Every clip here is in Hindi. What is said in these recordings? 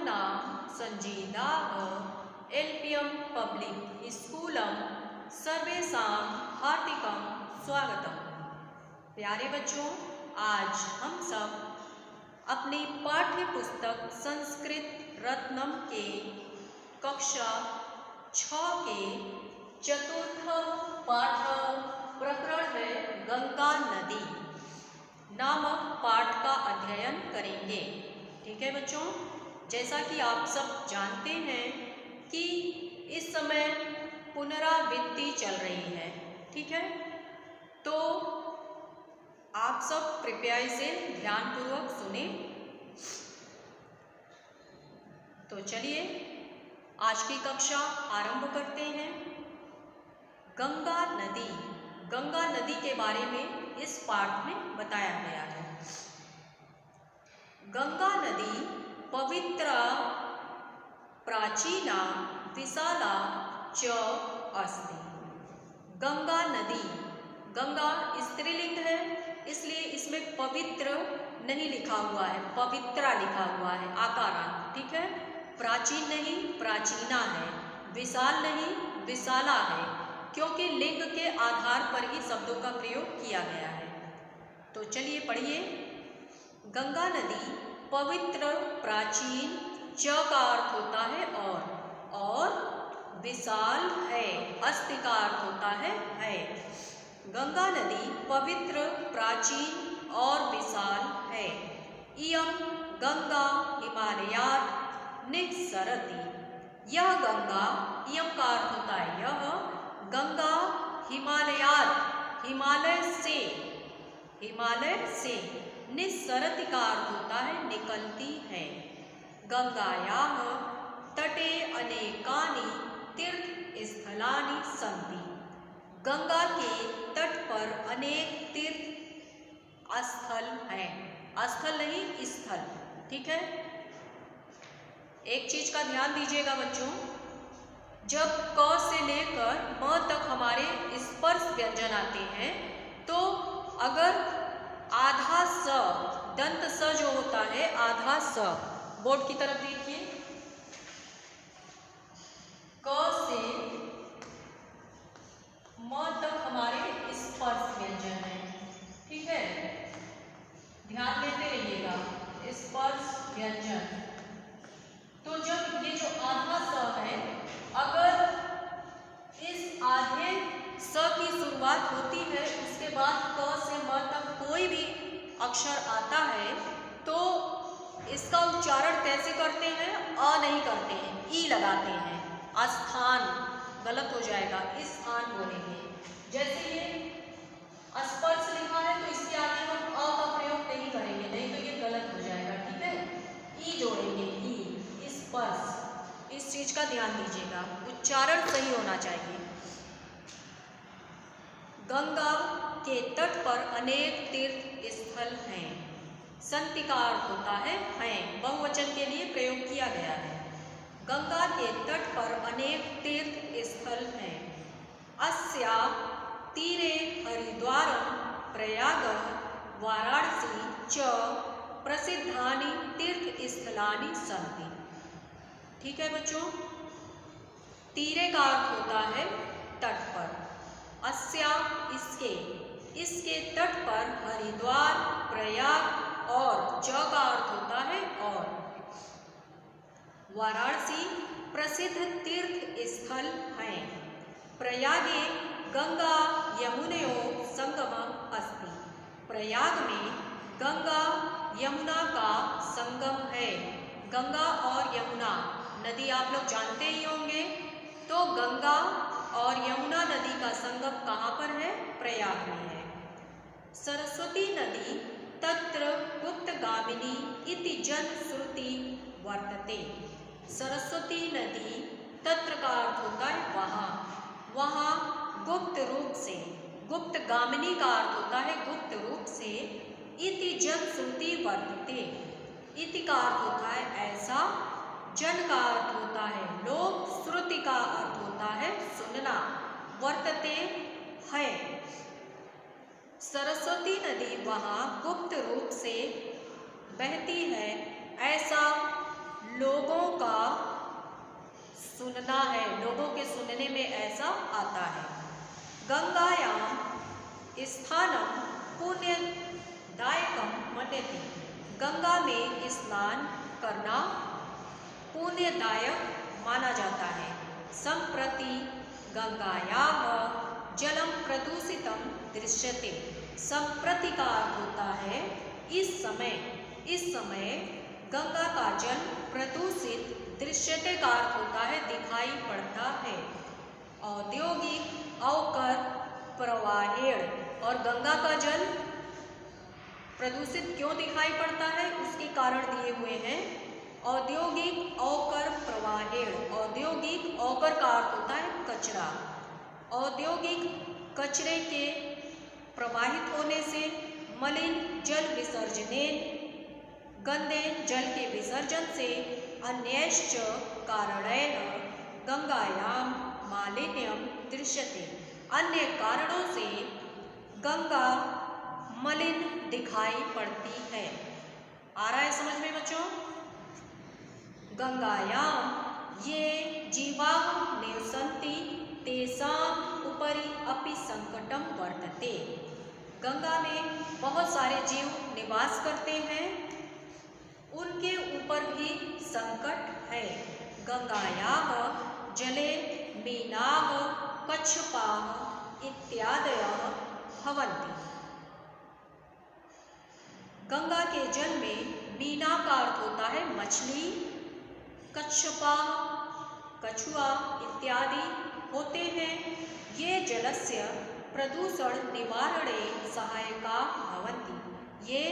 नाम संजीदाः एल्पियं पब्लिक स्कूलम सर्वेषां हार्दिकं स्वागतम। प्यारे बच्चों, आज हम सब अपनी पाठ्य पुस्तक संस्कृत रत्नम के कक्षा 6 के चतुर्थ पाठ प्रकरण है गंगा नदी नामक पाठ का अध्ययन करेंगे। ठीक है बच्चों, जैसा कि आप सब जानते हैं कि इस समय पुनरावृत्ति चल रही है। ठीक है, तो आप सब कृपया इसे ध्यानपूर्वक सुने। तो चलिए आज की कक्षा आरंभ करते हैं। गंगा नदी, गंगा नदी के बारे में इस पाठ में बताया गया है। गंगा नदी पवित्रा प्राचीना विशाला च अस्ति। गंगा नदी, गंगा स्त्रीलिंग है इसलिए इसमें पवित्र नहीं लिखा हुआ है, पवित्रा लिखा हुआ है आकारांत। ठीक है, प्राचीन नहीं प्राचीना है, विशाल नहीं विशाला है, क्योंकि लिंग के आधार पर ही शब्दों का प्रयोग किया गया है। तो चलिए पढ़िए। गंगा नदी पवित्र प्राचीन, च का अर्थ होता है और विशाल है, अस्ति का अर्थ होता है। गंगा नदी पवित्र प्राचीन और विशाल है। इयं गंगा हिमालयात् निस्सरति। यह गंगा, इयं का अर्थ होता है यह गंगा हिमालयात्, हिमालय से निस्सरति का अर्थ होता है निकलती है। गंगायाः तटे अनेकानि तीर्थस्थलानि सन्ति। गंगा के तट पर अनेक तीर्थ स्थल हैं, स्थल नहीं स्थल। ठीक है, एक चीज का ध्यान दीजिएगा बच्चों, जब क से लेकर म तक हमारे स्पर्श व्यंजन आते हैं तो अगर आधा स, दंत स जो होता है आधा स, बोर्ड की तरफ देखिए, क से म तक हमारे स्पर्श व्यंजन है। ठीक है, ध्यान देते रहिएगा, स्पर्श व्यंजन। तो जब ये जो आधा स है, अगर इस आधे स की शुरुआत होती है उसके बाद क से म तक कोई भी अक्षर आता है तो इसका उच्चारण कैसे करते हैं? अ नहीं करते हैं, ई लगाते हैं। स्थान गलत हो जाएगा, इस स्थान बोलेंगे। जैसे ये स्पर्श लिखा है तो इसके आगे हम अ का प्रयोग नहीं करेंगे, नहीं तो ये गलत हो जाएगा। ठीक है, ई जोड़ेंगे, ई, स्पर्श। इस चीज का ध्यान दीजिएगा, उच्चारण सही होना चाहिए। गंगा के तट पर अनेक तीर्थ स्थल हैं। संति का अर्थ होता है हैं, बहुवचन के लिए प्रयोग किया गया है। गंगा के तट पर अनेक तीर्थ स्थल हैं। अस्या तीरे हरिद्वारम प्रयागः वाराणसी च प्रसिद्धानि तीर्थस्थलानि सन्ति। ठीक है बच्चों, तीरे का अर्थ होता है तट पर, अस्या इसके तट पर हरिद्वार, प्रयाग और च का अर्थ होता है और वाराणसी प्रसिद्ध तीर्थ स्थल हैं। प्रयागे गंगा यमुनयोः संगमः अस्ति। प्रयाग में गंगा यमुना का संगम है। गंगा और यमुना नदी आप लोग जानते ही होंगे, तो गंगा और यमुना नदी का संगम कहाँ पर है? प्रयाग में है। सरस्वती नदी तत्र गुप्तगामिनी इति जनश्रुति वर्तते। सरस्वती नदी तत्र का अर्थ होता है वहाँ गुप्त रूप से, गुप्तगामिनी का अर्थ होता है गुप्त रूप से, इति जनश्रुति वर्तते। इति का अर्थ होता है ऐसा, जन का अर्थ होता है लोक, श्रुति का अर्थ होता है सुनना, वर्तते है। सरस्वती नदी वहाँ गुप्त रूप से बहती है, ऐसा लोगों का सुनना है, लोगों के सुनने में ऐसा आता है। गंगायां स्थानम पुण्यदायकम मन्यते, गंगा में स्नान करना पुण्यदायक माना जाता है। संप्रति गंगायाः जलम प्रदूषितम दृश्यते, संप्रति का अर्थ होता है इस समय गंगा का जल प्रदूषित, दृश्यते का अर्थ होता है दिखाई पड़ता है। औद्योगिक अवकर प्रवाहेण, और गंगा का जल प्रदूषित क्यों दिखाई पड़ता है उसके कारण दिए हुए हैं। औद्योगिक अवकर प्रवाहेण, औद्योगिक अवकर का अर्थ होता है कचरा, औद्योगिक कचरे के प्रवाहित होने से, मलिन जल विसर्जनेन, गंदे जल के विसर्जन से, अन्यश्च कारणेन गंगायां मालिन्यम दृश्यते, अन्य कारणों से गंगा मलिन दिखाई पड़ती है। आ रहा है समझ में बच्चों? गंगायां ये जीवाः निवसन्ति तेषाम् उपरि अपि संकटम वर्तते, गंगा में बहुत सारे जीव निवास करते हैं, उनके ऊपर भी संकट है। गंगायाः जले मीनाः कच्छपाः इत्यादयः भवन्ति, गंगा के जल में मीना का अर्थ होता है मछली, कच्छपा कछुआ इत्यादि होते हैं। ये जलस्य प्रदूषण निवारणे सहायका भवन्ति, ये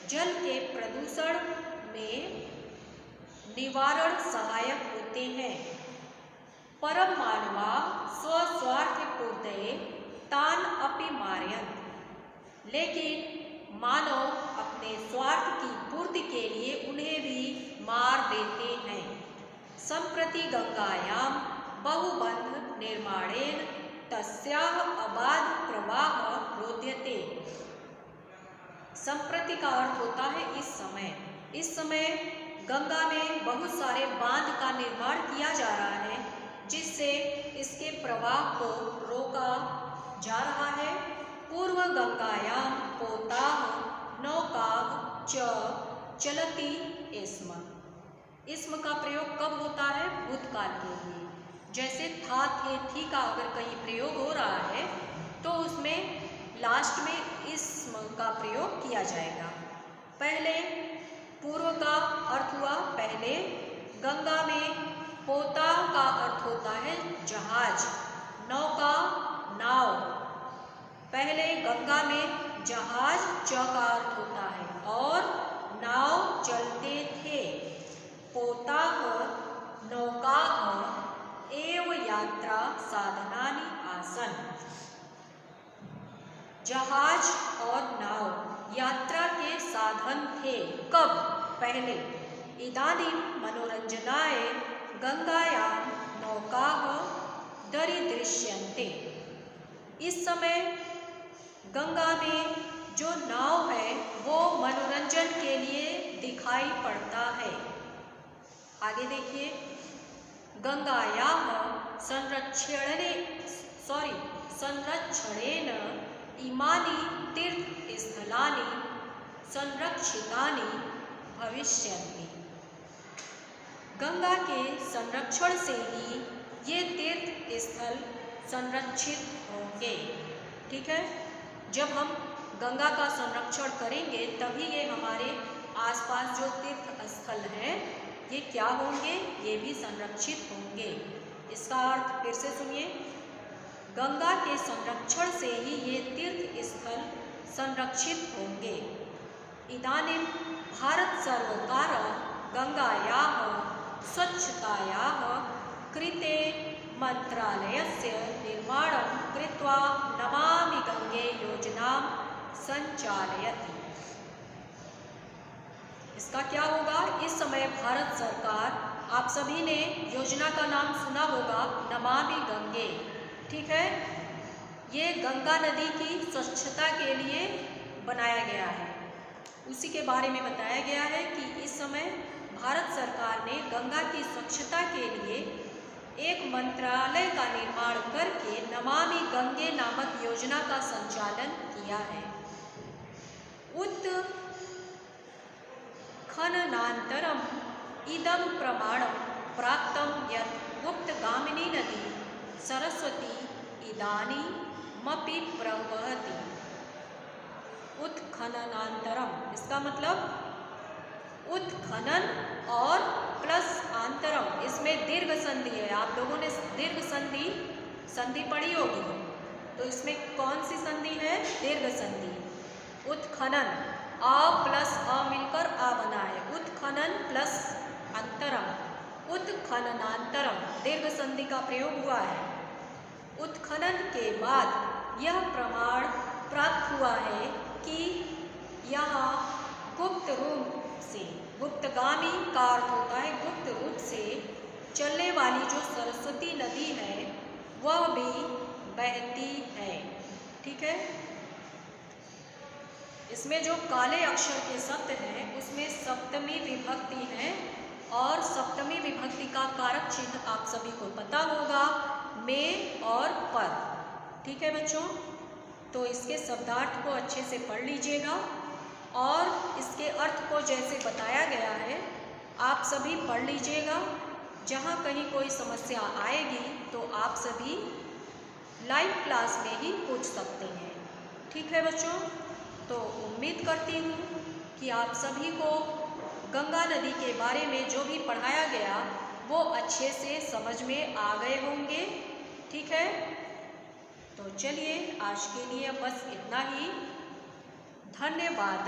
जल के प्रदूषण में निवारण सहायक होते हैं। परम मानवा स्वस्वार्थ पूर्तये तान अपि मारयन्ति, लेकिन मानव अपने स्वार्थ की पूर्ति के लिए उन्हें भी मार देते हैं। संप्रति गंगायां बहुबंध निर्माणेन तस्याः अबाध प्रवाह रोध्यते, संप्रति का अर्थ होता है इस समय गंगा में बहुत सारे बांध का निर्माण किया जा रहा है, जिससे इसके प्रवाह को रोका जा रहा है। पूर्व गंगायां पोताः नौकाः च चलति स्म का प्रयोग कब होता है? भूतकाल के लिए। जैसे था थे थी का अगर कहीं प्रयोग हो रहा है तो उसमें लास्ट में इस्म का प्रयोग किया जाएगा। पहले पूर्व का अर्थ हुआ पहले, गंगा में पोता का अर्थ होता है जहाज, नौका नाव, पहले गंगा में जहाज च का अर्थ होता है और नाव चलते थे। पोताः नौकाः एव यात्रा साधनानि आसन, जहाज और नाव यात्रा के साधन थे। कब? पहले। इदानीं मनोरंजनाय गंगायां नौकाः दरीदृश्यन्ते, इस समय गंगा में जो नाव है वो मनोरंजन के लिए दिखाई पड़ता है। आगे देखिए, गंगायाः संरक्षणेन इमानि तीर्थस्थलानि संरक्षितानि भविष्यन्ति, गंगा के संरक्षण से ही ये तीर्थ स्थल संरक्षित होंगे। ठीक है, जब हम गंगा का संरक्षण करेंगे तभी ये हमारे आसपास जो तीर्थ स्थल हैं ये क्या होंगे? ये भी संरक्षित होंगे। इसका अर्थ फिर से सुनिए, गंगा के संरक्षण से ही ये तीर्थ स्थल संरक्षित होंगे। इदानीं भारत सर्वकार गंगायाः स्वच्छतायाः कृते मंत्रालयस्य निर्माणं कृत्वा नमामि गंगे योजनां संचालयति। इसका क्या होगा? इस समय भारत सरकार, आप सभी ने योजना का नाम सुना होगा, नमामि गंगे। ठीक है, ये गंगा नदी की स्वच्छता के लिए बनाया गया है। उसी के बारे में बताया गया है कि इस समय भारत सरकार ने गंगा की स्वच्छता के लिए एक मंत्रालय का निर्माण करके नमामि गंगे नामक योजना का संचालन किया है। उत्खननानन्तरम् इदं प्रमाणं प्राप्तं यत् गुप्तगामिनी नदी सरस्वती इदानीमपि प्रवहति। उत्खननानन्तरम इसका मतलब उत्खनन और प्लस आंतरम, इसमें दीर्घ संधि है। आप लोगों ने दीर्घ संधि पढ़ी होगी, तो इसमें कौन सी संधि है? दीर्घ संधि। उत्खनन, अ प्लस अ मिलकर आ बना है। उत्खनन प्लस अंतरम, उत्खननांतरम, दीर्घ संधि का प्रयोग हुआ है। उत्खनन के बाद यह प्रमाण प्राप्त हुआ है कि यहाँ गुप्त रूप से, गुप्तगामी का अर्थ होता है गुप्त रूप से चलने वाली जो सरस्वती नदी है वह भी बहती है। ठीक है, इसमें जो काले अक्षर के शब्द हैं उसमें सप्तमी विभक्ति है और सप्तमी विभक्ति का कारक चिन्ह आप सभी को पता होगा, में और पर। ठीक है बच्चों, तो इसके शब्दार्थ को अच्छे से पढ़ लीजिएगा और इसके अर्थ को जैसे बताया गया है आप सभी पढ़ लीजिएगा। जहाँ कहीं कोई समस्या आएगी तो आप सभी लाइव क्लास में ही पूछ सकते हैं। ठीक है बच्चों, तो उम्मीद करती हूँ कि आप सभी को गंगा नदी के बारे में जो भी पढ़ाया गया वो अच्छे से समझ में आ गए होंगे। ठीक है, तो चलिए आज के लिए बस इतना ही। धन्यवाद।